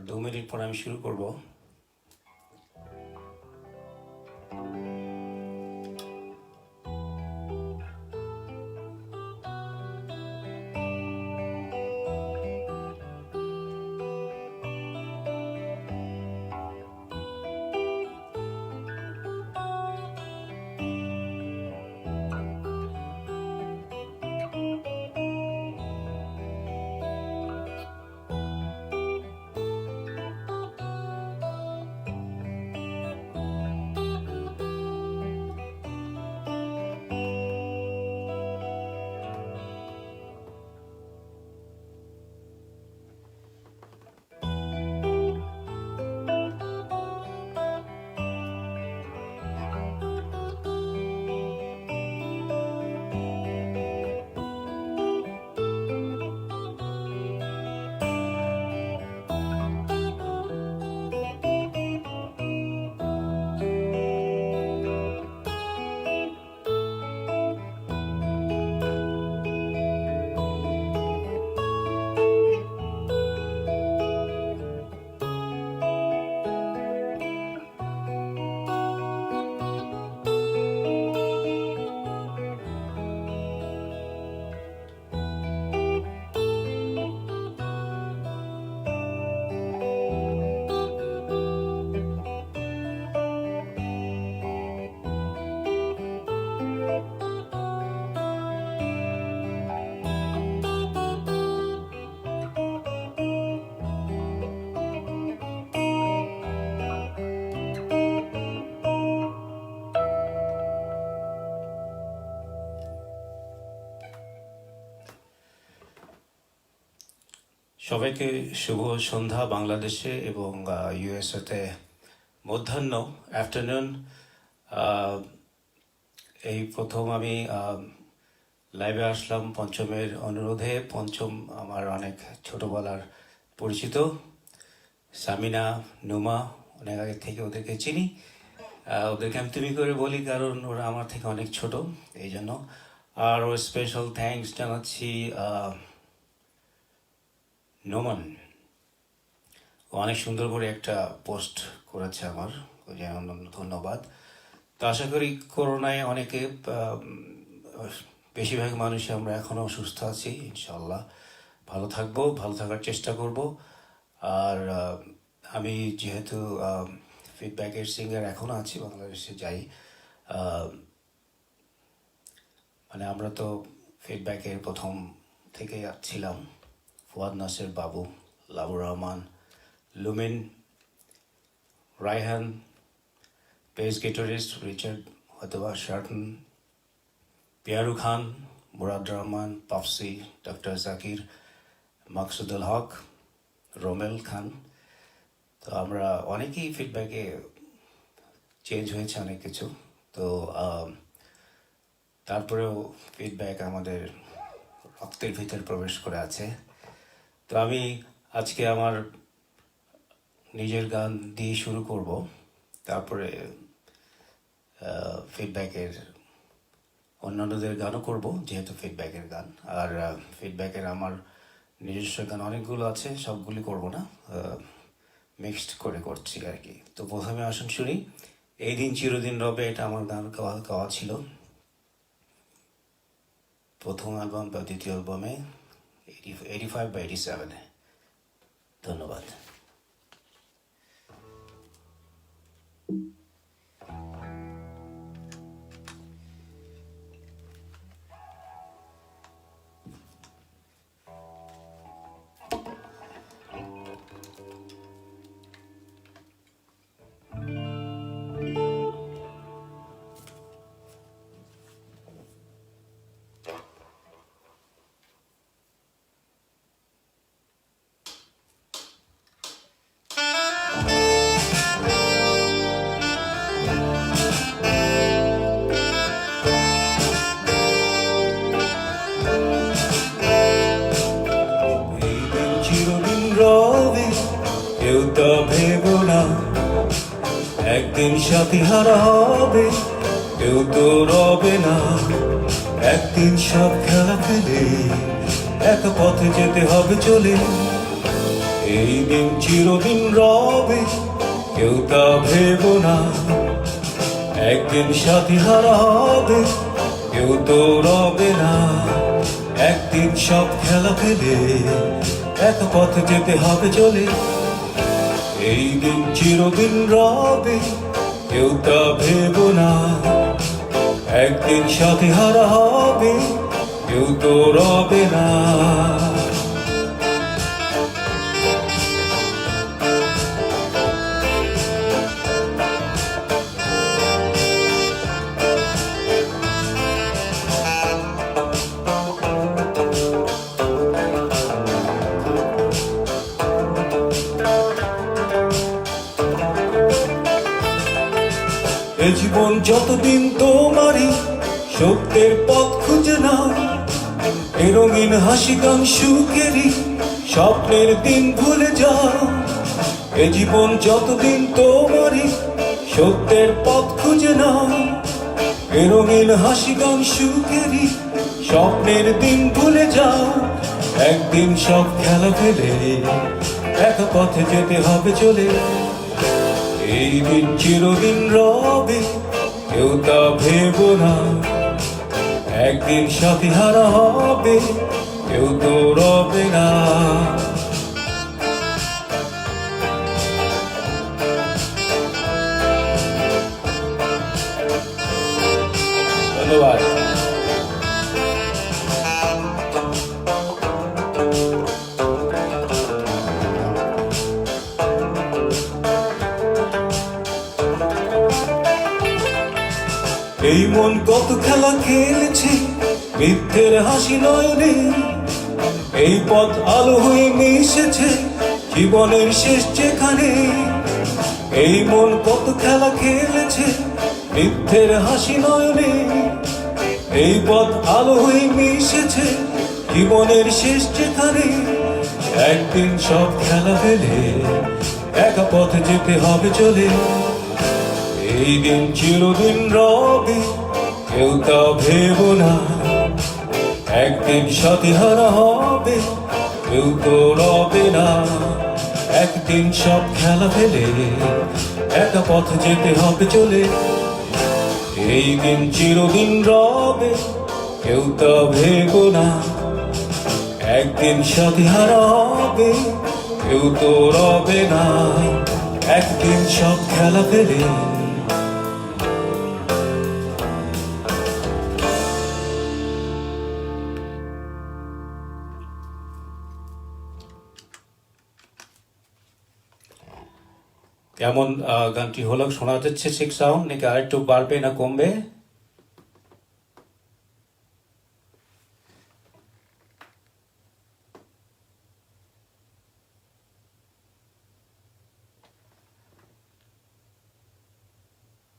2 minute পর আমি শুরু করব। সবাইকে শুভ সন্ধ্যা বাংলাদেশে এবং ইউএসএতে মধ্যাহ্ন আফটারনুন। এই প্রথম আমি লাইভে আসলাম পঞ্চমের অনুরোধে। পঞ্চম আমার অনেক ছোটবেলার পরিচিত, সামিনা, নুমা, অনেক আগে থেকে ওদেরকে চিনি। ওদেরকে আমি তুমি করে বলি কারণ ওরা আমার থেকে অনেক ছোট, এই জন্য। আর ওর স্পেশাল থ্যাঙ্কস জানাচ্ছি নোমান। ও অনেক সুন্দর করে একটা পোস্ট করেছে আমার, ওই জন্য ধন্যবাদ। তো আশা করি করোনায় অনেকে বেশিরভাগ মানুষই আমরা এখনও সুস্থ আছি, ইনশাল্লাহ ভালো থাকবো, ভালো থাকার চেষ্টা করব। আর আমি যেহেতু ফিডব্যাকের সিঙ্গার এখনও আছি, বাংলাদেশে যাই, মানে আমরা তো ফিডব্যাকের প্রথম থেকে ছিলাম। Fuad Naser Babu, Labur Rahman, Lumin, Raihan, bass guitarist Richard হয়তোবা শার্টন, পিয়ারু খান, মুরাদ রহমান, পাফসি, ডক্টর জাকির, মাকসুদুল হক, রোমেল খান। তো আমরা অনেকেই ফিডব্যাকে চেঞ্জ হয়েছে অনেক কিছু। তো তারপরেও ফিডব্যাক আমাদের রক্তের ভিতর প্রবেশ করে আছে। তো আমি আজকে আমার নিজের গান দিয়ে শুরু করব, তারপরে ফিডব্যাকের অন্যান্যদের গানও করব, যেহেতু ফিডব্যাকের গান। আর ফিডব্যাকের আমার নিজস্ব গান অনেকগুলো আছে, সবগুলি করব না, মিক্সড করে করছি আর কি। তো প্রথমে আসুন শুনি, এই দিন চিরদিন রবে। এটা আমার গান গাওয়া ছিল প্রথম অ্যালবাম বা দ্বিতীয় অ্যালবামে, 85 বা 87-এ। ধন্যবাদ। কেউ তো ভেব না একদিন সাথী হারা হবে, কেউ তো রবে না একদিন সব খেলা ফেলে এক পথে যেতে হবে চলে। এই দিন চিরদিন রবে কেউ তা ভেব না, একদিন সাথী হারা হবে কেউ তো রবে না। একদিন সব খেলা ফেলে এক পথে যেতে হবে চলে, এই দিন চিরদিন রবে কেউ তা ভেব না। একদিন সাথী হারা হবে কেউ তো রবে না। এ জীবন যতদিন তোমারই সত্যের পথ খুঁজে নাও, এ রঙিন হাসি গান সুখেরই স্বপ্নের দিন ভুলে যাও। এ জীবন যতদিন তোমারই সত্যের পথ খুঁজে নাও, এ রঙিন হাসি গান সুখেরই স্বপ্নের দিন ভুলে যাও। একদিন সব খেলা ফেলে এক পথে যেতে হবে চলে, এই দিন চিরদিন রবে কেউ তা ভেব না। একদিন সাথী হারা হবে কেউ তো রবে না। ধন্যবাদ। এই মন কত খেলা খেলেছে মিথ্যের হাসি নয়নে, এই পথ আলো হয়ে মিশেছে জীবনের শেষ যেখানে। এই মন কত খেলা খেলেছে মিথ্যের হাসি নয়নে, এই পথ আলো হয়ে মিশেছে জীবনের শেষ যেখানে। একদিন সব খেলা ফেলে একা পথে যেতে হবে চলে, এই দিন চিরদিন রবে কেউ তা ভেব না। একদিন সাথী হারা হবে কেউ তো রবে না। একদিন সব খেলা ফেলে একা পথে যেতে হবে চলে, এই দিন চিরদিন রবে কেউ তা ভেব না। একদিন সাথী হারা হবে কেউ তো রবে না। একদিন সব খেলা ফেলে। কেমন গানটি হলো, শোনা যাচ্ছে ঠিক সাউন্ড নাকি আরেকটু বাড়বে না কমবে?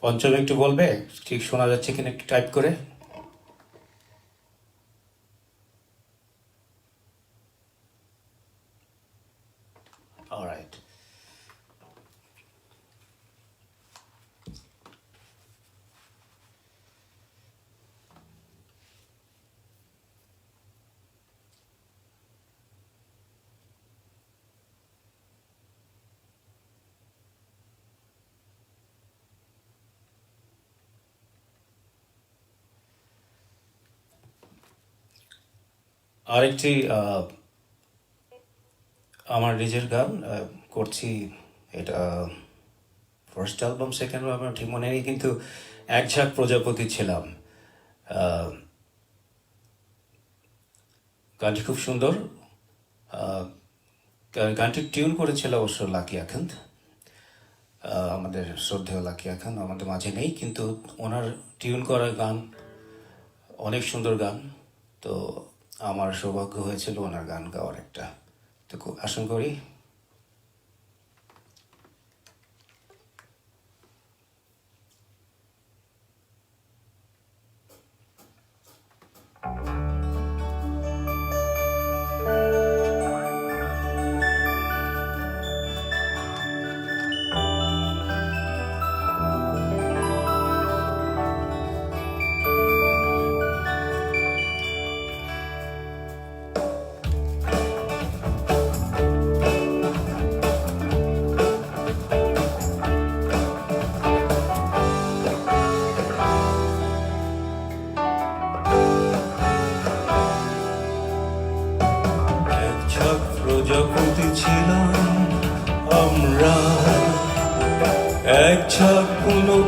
পঞ্চম একটু বলবে ঠিক শোনা যাচ্ছে কিনা একটু টাইপ করে। অলরাইট। আরেকটি আমার নিজের গান করছি, এটা ফার্স্ট অ্যালবাম সেকেন্ড অ্যালবাম ঠিক মনে নেই, কিন্তু এক ঝাঁক প্রজাপতি ছিলাম। গানটি খুব সুন্দর। গানটির টিউন করেছিল অবশ্য লাকি আখান্দ, আমাদের শ্রদ্ধেয় লাকি আখান্দ আমাদের মাঝে নেই, কিন্তু ওনার টিউন করা গান অনেক সুন্দর গান। তো আমার সৌভাগ্য হয়েছিল ওনার গান গাওয়ার একটা, তো খুব আশা করি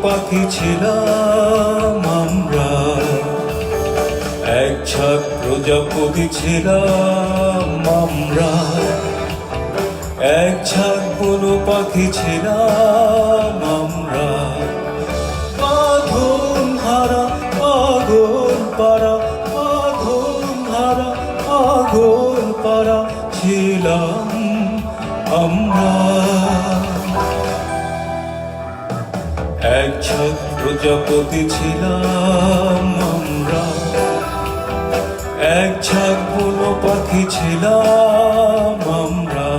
পাখি ছিলাম আমরা, এক ঝাঁক প্রজাপতি ছিলাম আমরা, এক ঝাঁক বনো পাখি ছিলাম আমরা। আগুন হারা আগুন পারা, আগুন হারা আগুন পারা ছিলাম আমরা। এক ঝাঁক প্রজাপতি ছিলাম আমরা, এক ঝাঁক বনো পাখি ছিলাম আমরা।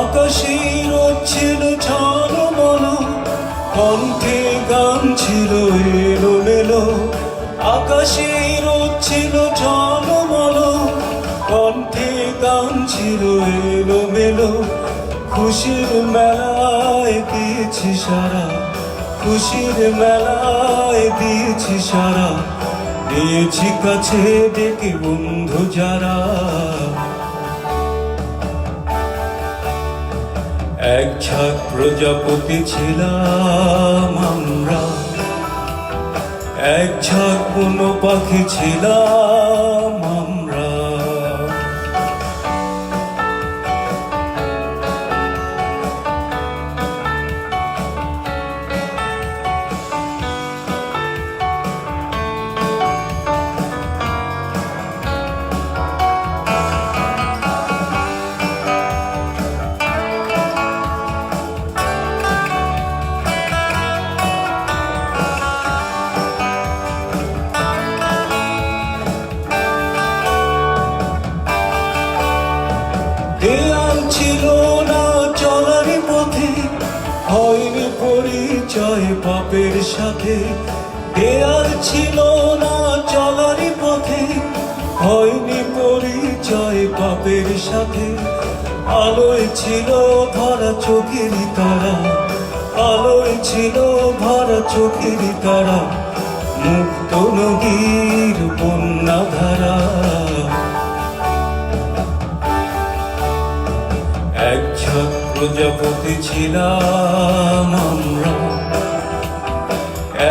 আকাশের ছিল ঝলমল, কণ্ঠে গান ছিল এলোমেলো। আকাশের ছিল ঝলমল, কণ্ঠে গান ছিল এলোমেলো। খুশির মেলায় দিয়েছি সারা, খুশির মেলায় দিয়েছি সারা, দিয়েছি কাছে ডেকে বন্ধু যারা। এক ঝাঁক প্রজাপতি ছিলাম আমরা, এক ঝাঁক বনো পাখি ছিলাম আমরা। দেয়াল ছিল না চলার পথে, হয়নি পরিচয় পাপের সাথে। দেয়াল ছিল না চলার পথে, হয়নি পরিচয় পাপের সাথে। আলোয় ছিল ভরা চোখের তারা, আলোয় ছিল ভরা চোখের তারা, মুক্ত নদীর বন্যা ধারা। এক ঝাঁক প্রজাপতি ছিলাম আমরা,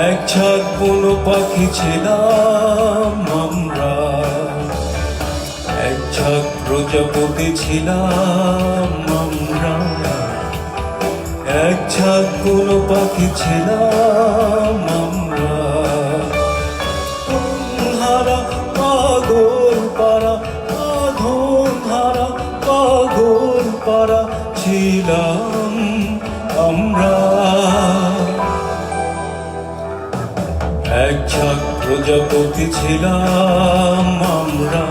এক ঝাঁক বনো পাখি ছিলাম আমরা। এক ঝাঁক প্রজাপতি ছিলাম আমরা, এক ঝাঁক বনো পাখি ছিলাম আমরা। হারা পাগল পারা, আগুন হারা পাগল পারা ছিলাম আমরা। এক ঝাঁক প্রজাপতি ছিলাম আমরা,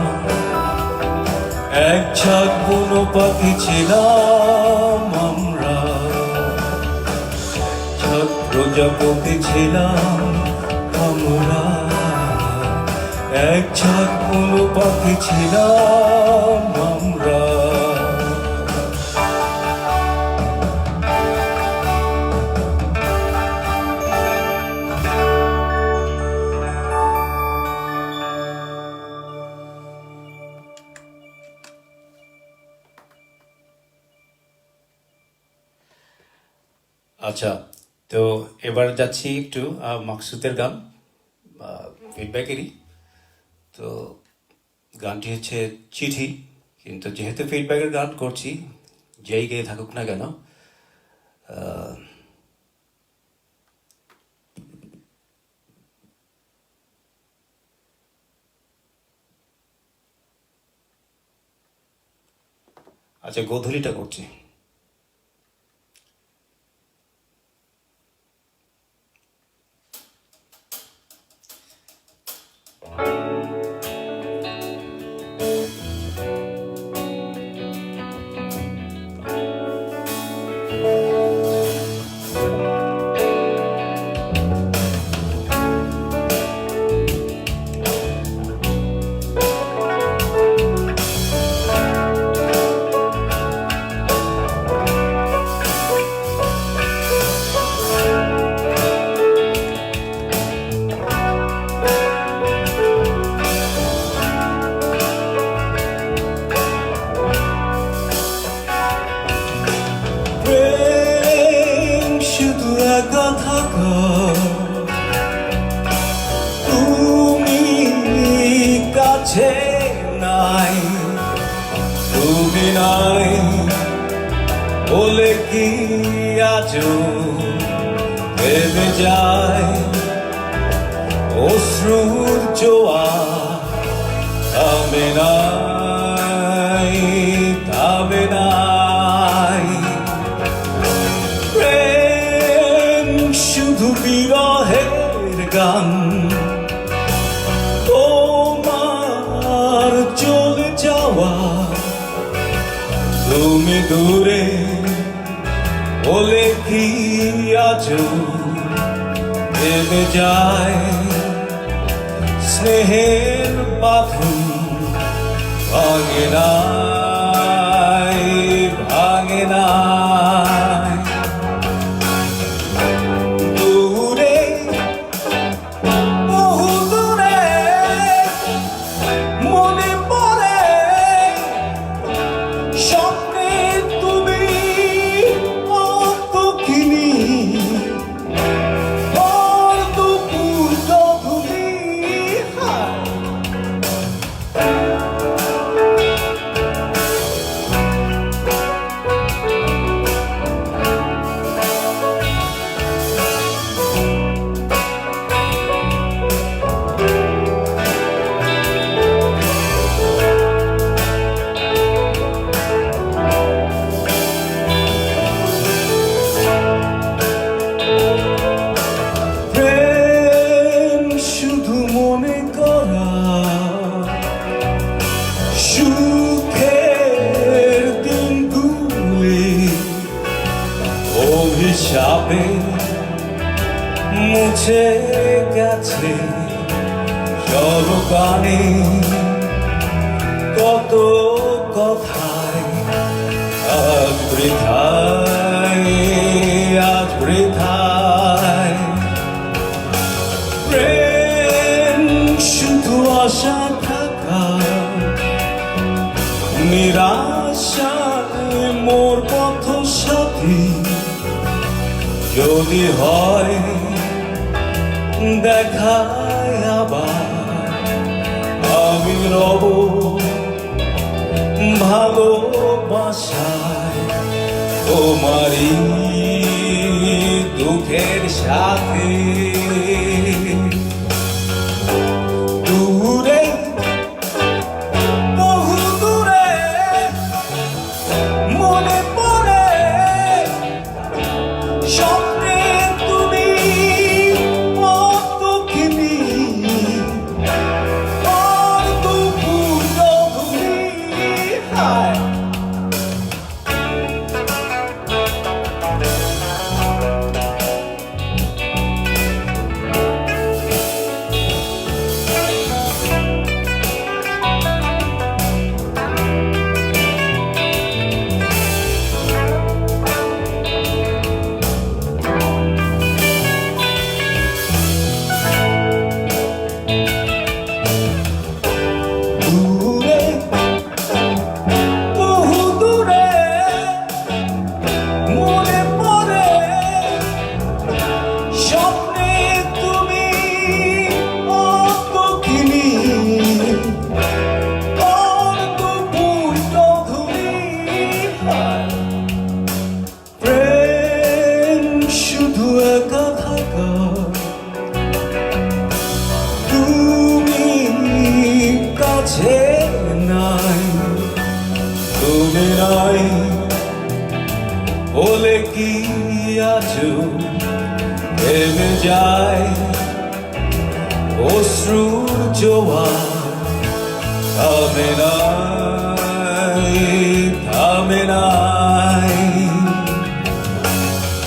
এক ঝাঁক বনো পাখি ছিলাম আমরা। এক ঝাঁক প্রজাপতি ছিলাম আমরা, এক ঝাঁক বনো পাখি ছিলাম আমরা। আচ্ছা, তো এবার যাচ্ছি একটু মাকসুদের গান, ফিডব্যাকেরই। তো গানটি হচ্ছে চিঠি, কিন্তু যেহেতু ফিডব্যাকের গান করছি, যেই গেয়ে থাকুক না কেন, আচ্ছা গোধূলিটা করছি। কি আজও ভেবে যায় অশ্রুর জোয়ার থামে নাই থামে নাই প্রেম শুধু বিরহের গান তোমার চলে যাওয়া তুমি দূরে বলে কি আজও ভেবে যায় স্নেহের বাঁধন ভাঙে নাই ভাঙে নাই দূরে বহু দূরে মনে পড়ে স্বপ্নে তুমি অত কিনি সুখের দিনগুলি অভিশাপে মুছে গেছে সর্বকানে কত কথায় আজ বৃথায় আজ বৃথায় প্রেম শুধু আশা থাকা নিরাশায় মোর পথ সাথী যদি হয় দেখায় আবার আমি রব ভালোবাসায় তোমারই দুঃখের সাথে দূরে বহু দূরে মনে পড়ে স্বপ্নে তুমি অত কিনি আর দুপুর গভীর হায় তুমি নাই বলে কি আজও ভেবে যায় অশ্রুর জোয়ার থামে নাই থামে নাই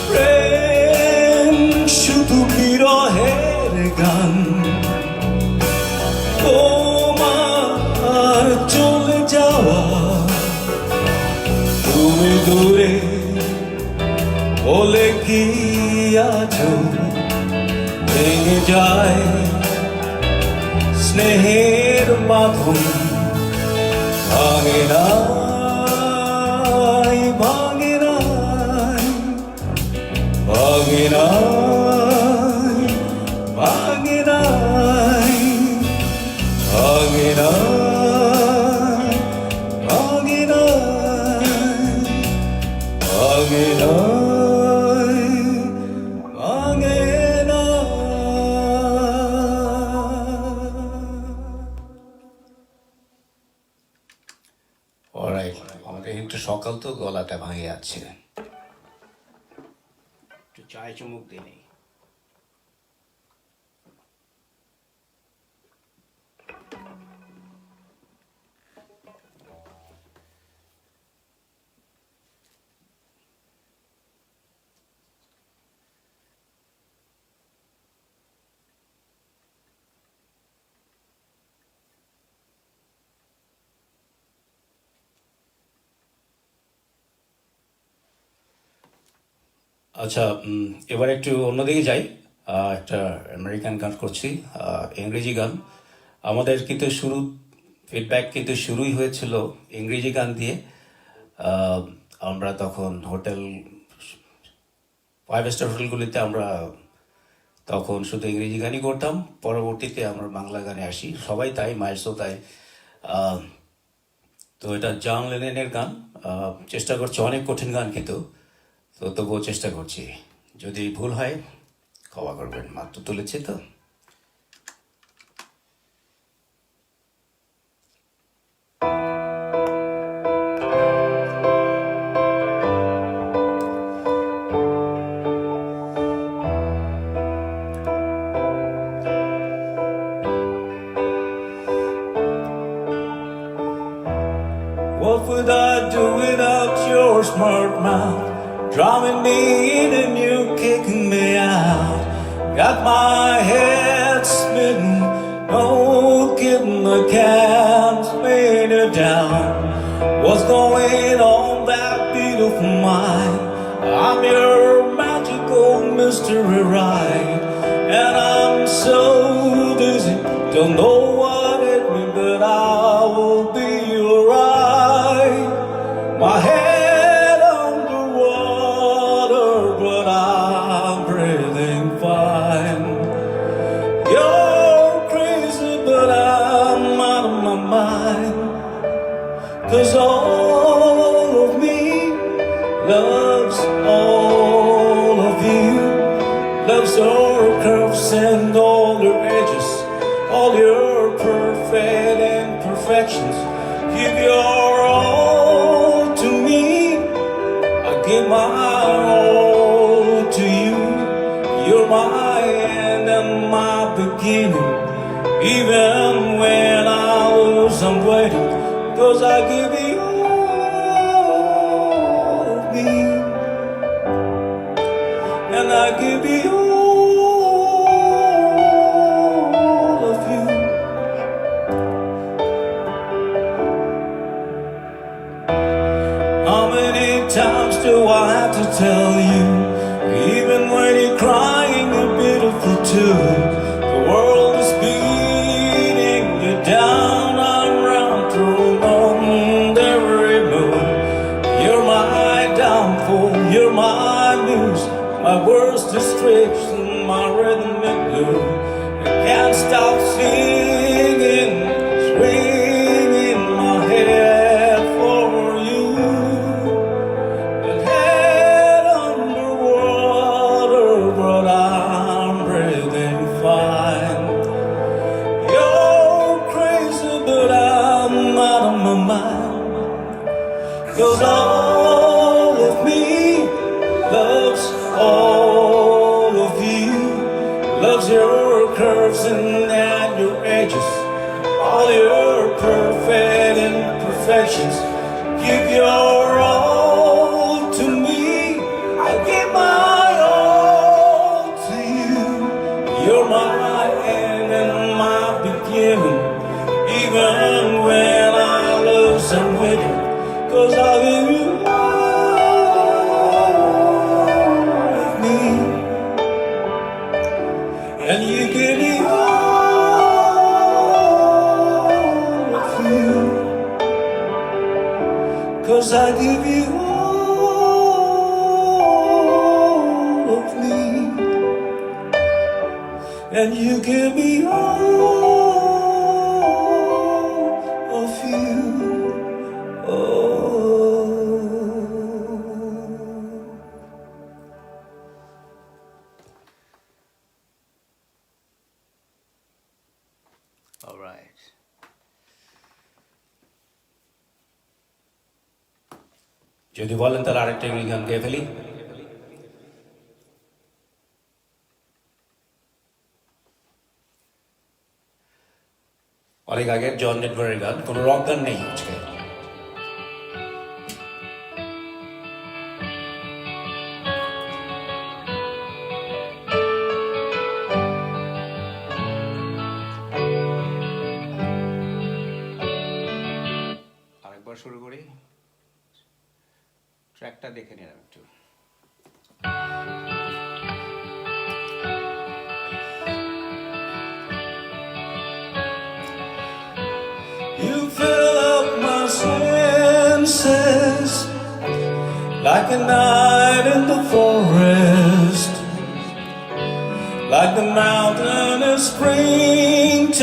প্রেম শুধু বিরহের গান তোমার চলে যাওয়া তুমি দূরে বলে কি আজও ভেঙে যায় স্নেহের বাঁধন ভাঙে নাই ভাঙে নাই ভাঙে নাই ভাঙে নাই ভাঙে নাই ভাঙে নাই ভাঙে নাই সকাল তো গলাটা ভাঙে যাচ্ছে, একটু চায় চুমুক দিয়ে নেই। আচ্ছা, এবার একটু অন্যদিকে যাই। একটা আমেরিকান গান করছি, ইংরেজি গান। আমাদের কিন্তু ফিডব্যাক কিন্তু শুরুই হয়েছিল ইংরেজি গান দিয়ে। আহ, আমরা তখন ফাইভ স্টার হোটেলগুলিতে আমরা তখন শুধু ইংরেজি গানই করতাম। পরবর্তীতে আমরা বাংলা গানে আসি, সবাই তাই, মাইলসও তাই। আহ, তো এটা জন লেনেনের গান। চেষ্টা করছি, অনেক কঠিন গান কিন্তু, তো তবুও চেষ্টা করছি। যদি ভুল হয় ক্ষমা করবেন, মাত্র তুলেছি তো। What would I do without your smart mouth? Drumming me in and you kicking me out. Got my head smitten, no kidding, the cat's laying it down. What's going on that beautiful mind? I'm your magical mystery ride, and I'm so dizzy, don't know what hit me, but I will be alright. My head underwater, but I'm breathing fine. You're crazy, but I'm out of my mind. 'Cause all of me loves all of you. Loves your curves and all your edges, all your perfect imperfections. Give your all to me, I give my all to you. You're my end and my beginning. Even when I lose, I'm waiting, 'cause I give you all of me, and I give you all of you. How many times do I have to tell you? Even when you're crying, you're beautiful too. The world is beating you down, I'm round through on every move. You're my downfall, you're my muse, my worst distraction, my rhythmic glue. I can't stop singing, swinging my head for you. But head underwater, but I'm breathing fine. You're crazy, but I'm out of my mind. 'Cause all of me loves all of you. Loves your curves and your edges, all your perfect imperfections. Give your all to me, I give my all to you. You're my end and my beginning. Even when I lose, I'm winning, 'cause I give you all of me, and you give me all of you. 'Cause I give you all of me, and you give me all of you. All right. যদি বলেন তাহলে আরেকটা ইংরেজি গান গেয়ে ফেলি। অনেক আগের জন নেটওয়ার্কের গান, কোনো রক গান নেই আজকে। আরেকবার শুরু করি, ট্র্যাকটা দেখে নিলাম একটু। You fill up my senses like a night in the forest, like the mountain in springtime,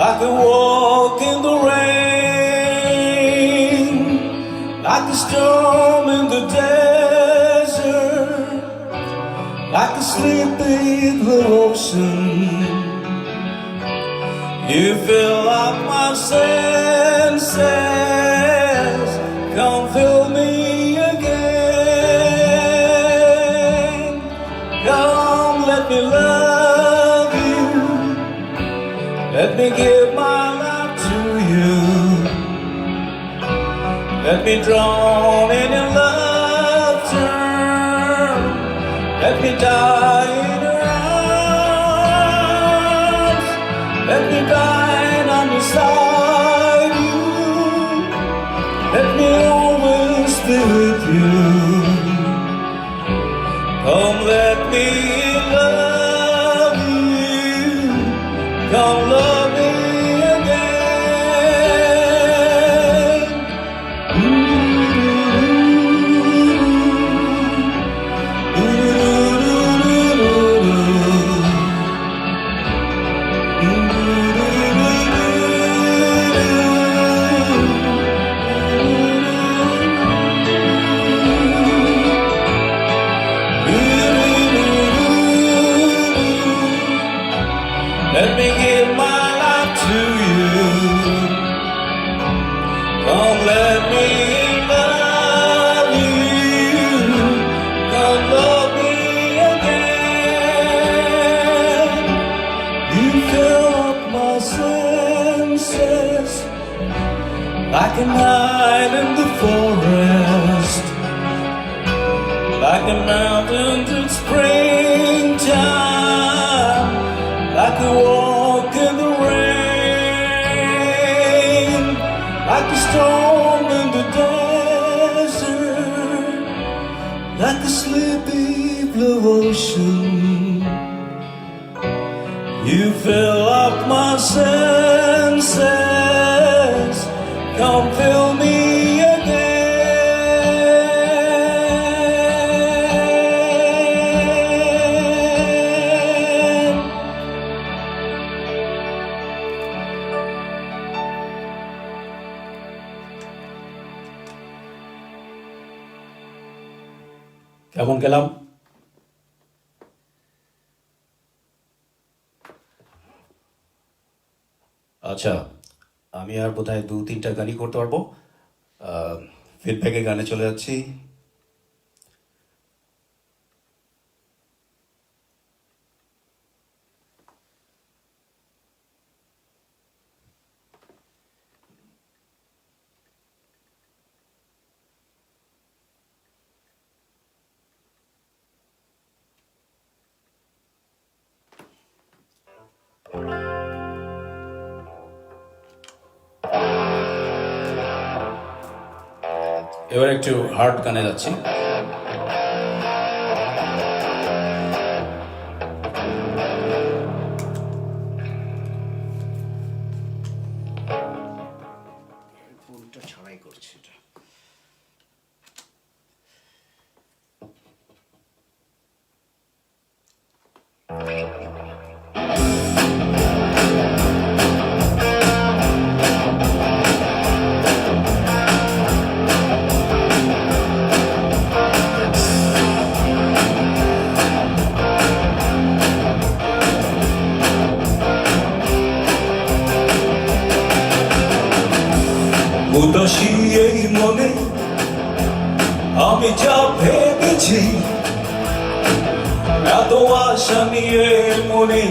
like a walk in the rain, like a storm in the desert, like a sleepy blue ocean. You fill up my senses, come fill me again. Come, let me love you, let me give my life to you. Let me drown in your laughter, let me die in your arms, let me dine on beside you, let me always be with you. Come, let me love you, come love me again. Let me give my life to you. Come, let me love you. Come, love me again. You fill up my senses like a night in the forest, like a mountain in springtime, like a walk in the rain, like a storm in the desert, like a sleepy blue ocean. You fill up my senses, come fill me again. কেমন গেলাম? আচ্ছা, আমি আর বোধহয় 2-3টা গানই করতে পারবো। ফিডব্যাকে গানে চলে যাচ্ছি। এবার একটু হার্ড গানে যাচ্ছি। ফোনটা ছাড়াই করছি এটা। উদাসী এই মনে আশা নিয়ে মনে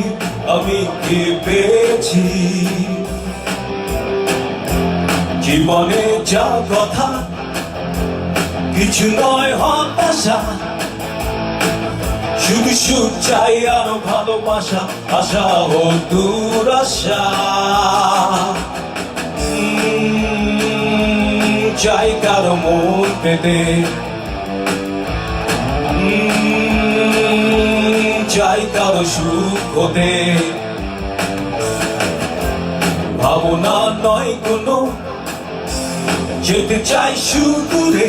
আমি কেঁপেছি জীবনে যা কথা কিছু নয় হতাশা শুধু সুখ চাই আরো ভালোবাসা আশা ও দুরাশা চাই কারো মন পেতে চাই কারো সুখ হতে ভাবনা নয় কোনো যেতে চাই সুদূরে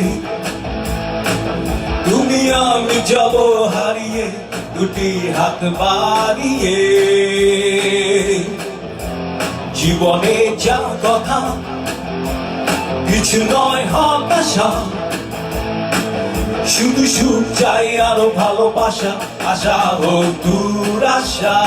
তুমি আমি যাব হারিয়ে দুটি হাত বাড়িয়ে জীবনে যা কথা কিছু নয় হতাশা শুধু সুখ চাই আরো ভালোবাসা আশা ও দুরাশা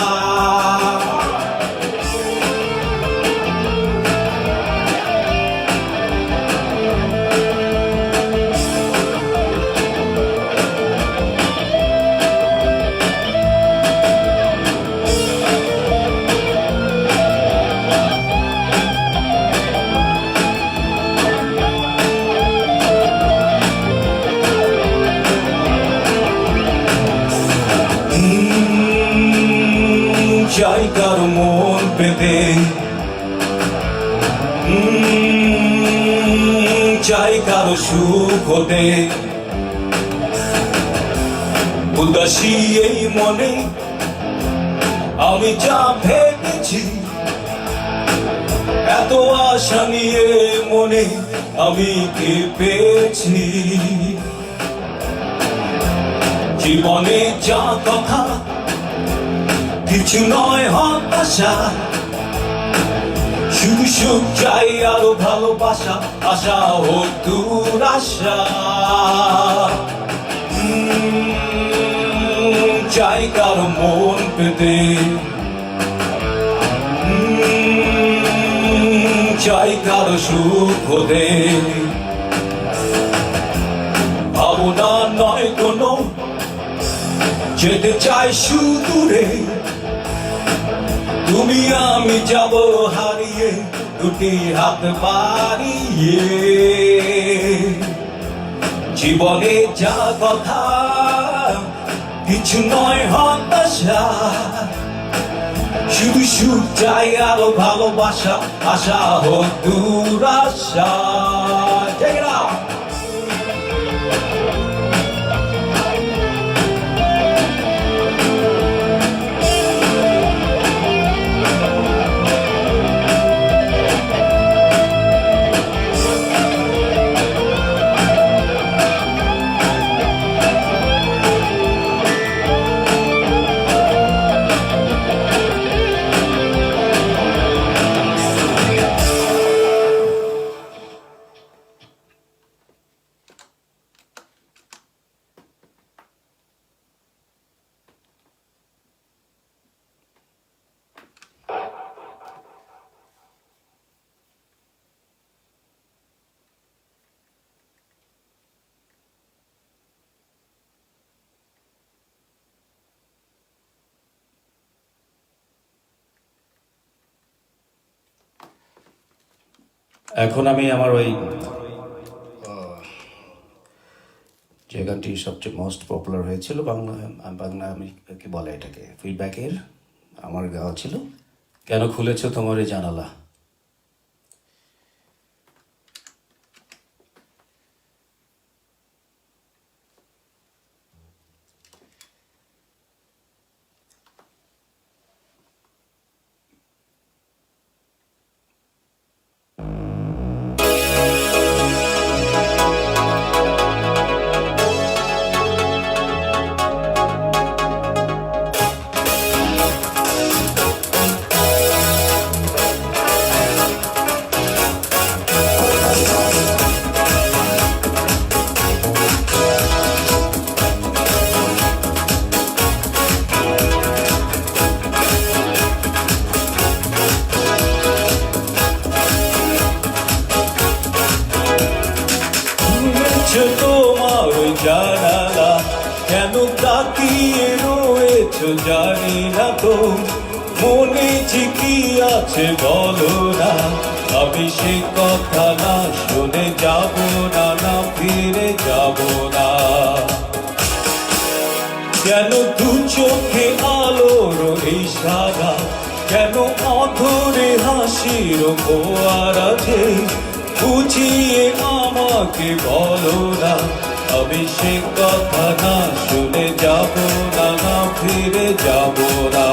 চাই কারো মন পেতে চাই কারো সুখ হতে উদাসী এই মনে আমি যা ভেবেছি এত আশা নিয়ে মনে আমি কেঁপেছি জীবনে যা কথা কিছু নয় হতাশা শুধু সুখ চাই আরো ভালোবাসা আশা ও দুরাশা চাই কারো মন পেতে চাই কারো সুখ হতে ভাবনা নয় কোনো যেতে চাই সুদূরে তুমি আমি যাব হারিয়ে দুটি হাত বাড়িয়ে জীবনে যা কথা কিছু নয় হতাশা শুধু সুখ চাই আরো ভালোবাসা আশা হোক দুরাশা এখন আমি আমার ওই যে গানটি সবচেয়ে মোস্ট পপুলার হয়েছিল বাংলা আমি কি বলে এটাকে ফিডব্যাকের আমার গাওয়া ছিল কেন খুলেছো তোমার এই জানালা। তোমার ওই জানালা কেন তাকিয়ে রয়েছে রয়েছো জানি না তো, মনে যে কি আছে বলো না, আমি সে কথা না শুনে যাব না, না ফিরে যাব না। কেন দু চোখে আলোর ইশারা, কেন অধরে হাসির ফোয়ারা যে, বুঝিয়ে আমাকে বলো না, আমি সে কথা না শুনে যাব না, না ফিরে যাব না।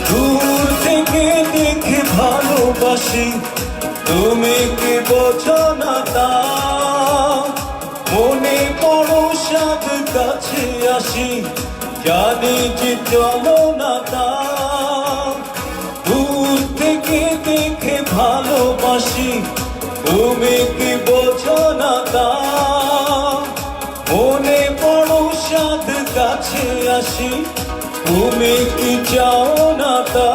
দূর থেকে দেখে ভালোবাসি, তুমি কি বোঝো না তা, মনে বড় সাথ কাছে আসি, জানি যে চলো না তা। দূর থেকে দেখে ভালোবাসি, তুমি কি বোঝো না তা, মনে বড় সাথ কাছে আসি, তুমি কি চাও না তা।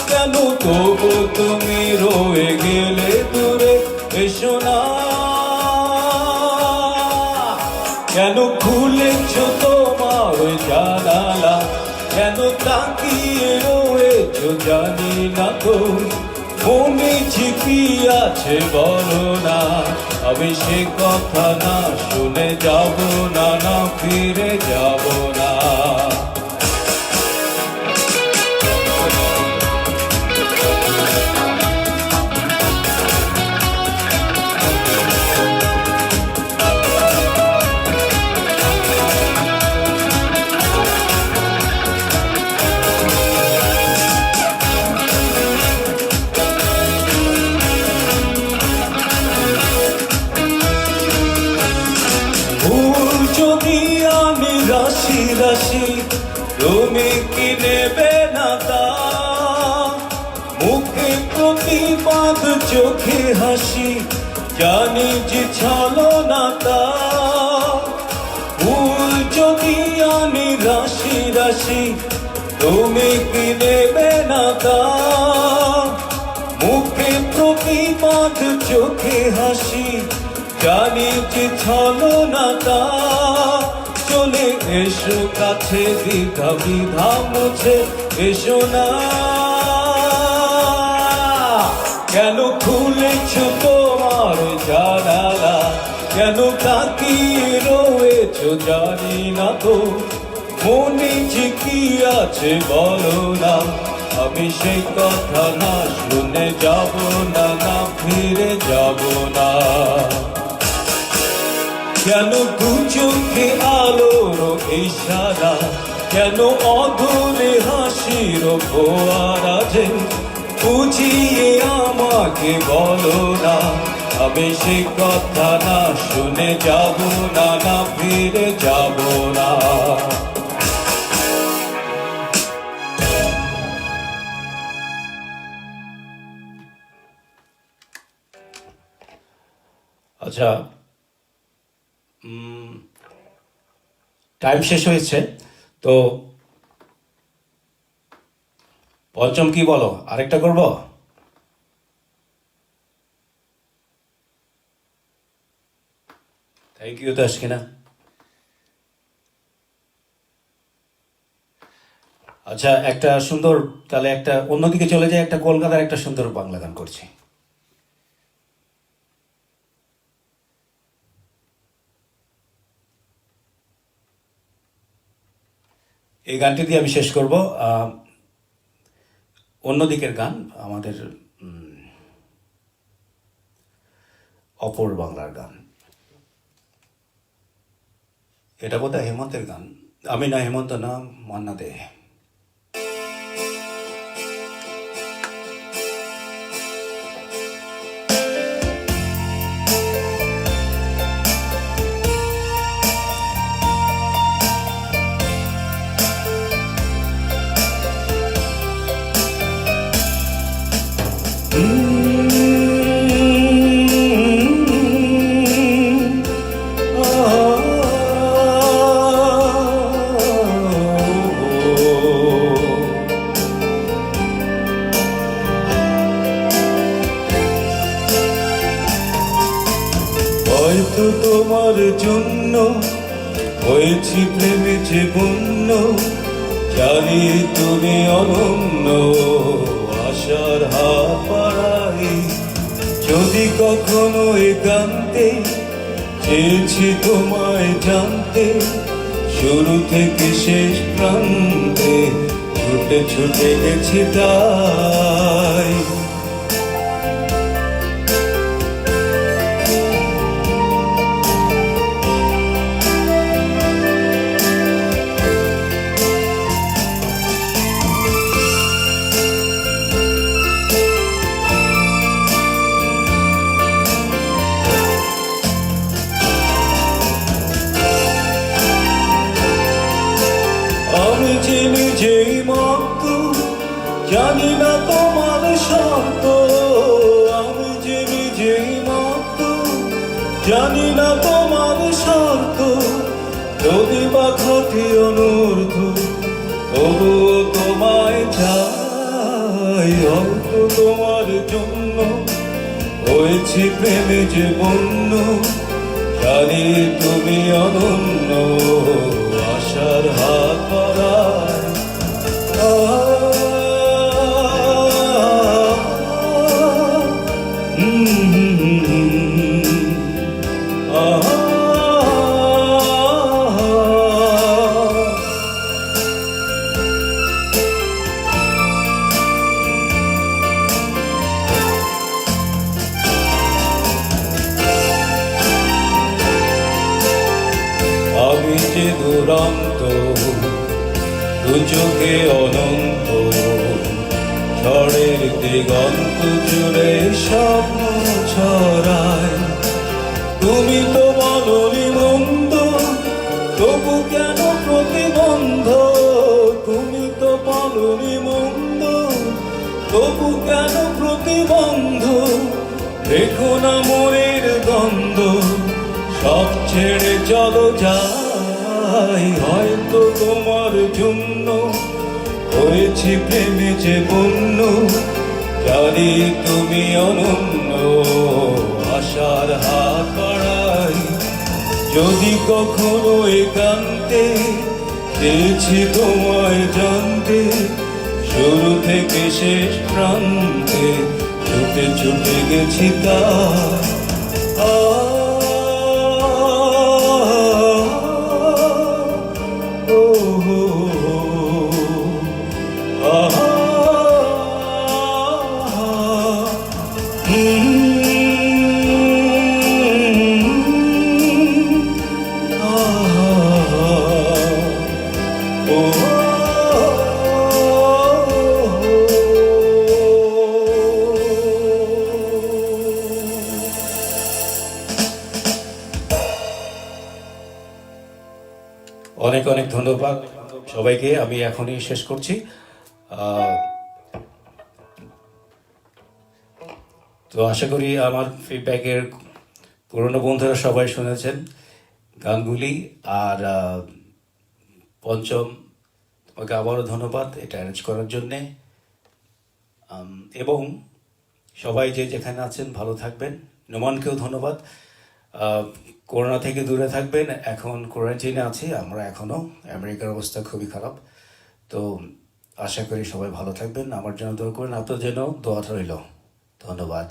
কেন তবু তুমি রয়ে গেলে দূরে, এসো না। কেন খুলেছ তোমার জানালা, কেন তাকিয়ে রয়েছ জানি না তো, মনে যে কি আছে বলো না, আমি সে কথা না শুনে যাব না, না ফিরে যাব না। ফুল যদি আমি রাশি রাশি, তুমি কি নেবে না তা, মুখে প্রতিবাদ চোখে হাসি, জানি যে ছলো না তা। ফুল যদি আমি রাশি রাশি, তুমি কি নেবে না তা, মুখে প্রতিবাদ চোখে হাসি, জানি যে ছলো না তা। চলে এসো কাছে, দ্বিধা বিধা মুছে এসো না। কেন খুলেছ তোমার জানালা, কেন তাকিয়ে রয়েছ জানি না তো, মনে যে কি আছে বলো না, আমি সেই কথা না শুনে যাব না, না ফিরে যাব না। কেন দু চোখে আলোর ইশারা, কেন অধরে হাসির ফোয়ারা যে, বুঝিয়ে আমাকে বলো না, আমি সে কথা না শুনে যাব না, না ফিরে যাব না। আচ্ছা, টাইম শেষ হয়েছে তো পঞ্চম কি বলো, আরেকটা করব? Thank you Taskina. আচ্ছা, একটা সুন্দর, তাহলে একটা অন্যদিকে চলে যায়, একটা কলকাতার একটা সুন্দর বাংলা গান করছি। এই গানটি দিয়ে আমি শেষ করব। অন্যদিকের গান, আমাদের অপর বাংলার গান। এটা বোধহয় হেমন্তের গান। আমি না, হেমন্ত না, মান্না দে। শুধু তোমার জন্য হয়েছি প্রেমে যে বন্য, জানি তুমি অনন্য, আশার হাত বাড়াই যদি কখনো একান্তে, চেয়েছি তোমায় জানতে শুরু থেকে শেষ প্রান্তে, ছুটে ছুটে গেছি তাই। আমি যে নিজেই মত, জানি না তোমার শর্ত, আমি যে নিজেই মত, জানি না তোমার শর্ত, যদি বা ঘটে অনর্থ তবুও তোমায় চাই। হয়তো তোমার জন্য হয়েছি প্রেমে যে বন্য, জানি তুমি অনন্য, আশার হাত বাড়াই। আমি যে দুরন্ত, দু চোখে অনন্ত, ঝড়ের দিগন্ত জুড়ে স্বপ্ন ছড়ায়। তুমি তো বলনি মন্দ, তবু কেন প্রতিবন্ধ, তুমি তো বলনি মন্দ, তবু কেন প্রতিবন্ধ, দেখো না মনের দ্বন্দ্ব, সব ছেড়ে চলো যাই। হয়তো তোমার জন্য হয়েছি প্রেমে যে বন্য, জানি তুমি অনন্য, আশার হাত বাড়াই যদি কখনো একান্তে, চেয়েছি তোমায় জানতে শুরু থেকে শেষ প্রান্তে, ছুটে ছুটে গেছি তাই। অনেক অনেক ধন্যবাদ সবাইকে। আমি এখনই শেষ করছি। তো আশা করি আমার ফিডব্যাকের পুরনো বন্ধুরা সবাই শুনেছেন গানগুলি। আর পঞ্চম, তোমাকে আবারও ধন্যবাদ এটা অ্যারেঞ্জ করার জন্যে। এবং সবাই যে যেখানে আছেন ভালো থাকবেন। নোমানকেও ধন্যবাদ। করোনা থেকে দূরে থাকবেন। এখন কোয়ারেন্টাইনে আছি আমরা এখনও, আমেরিকার অবস্থা খুবই খারাপ। তো আশা করি সবাই ভালো থাকবেন, আমার জন্য দোয়া করবেন, আপনার জন্য দোয়া রইল। ধন্যবাদ।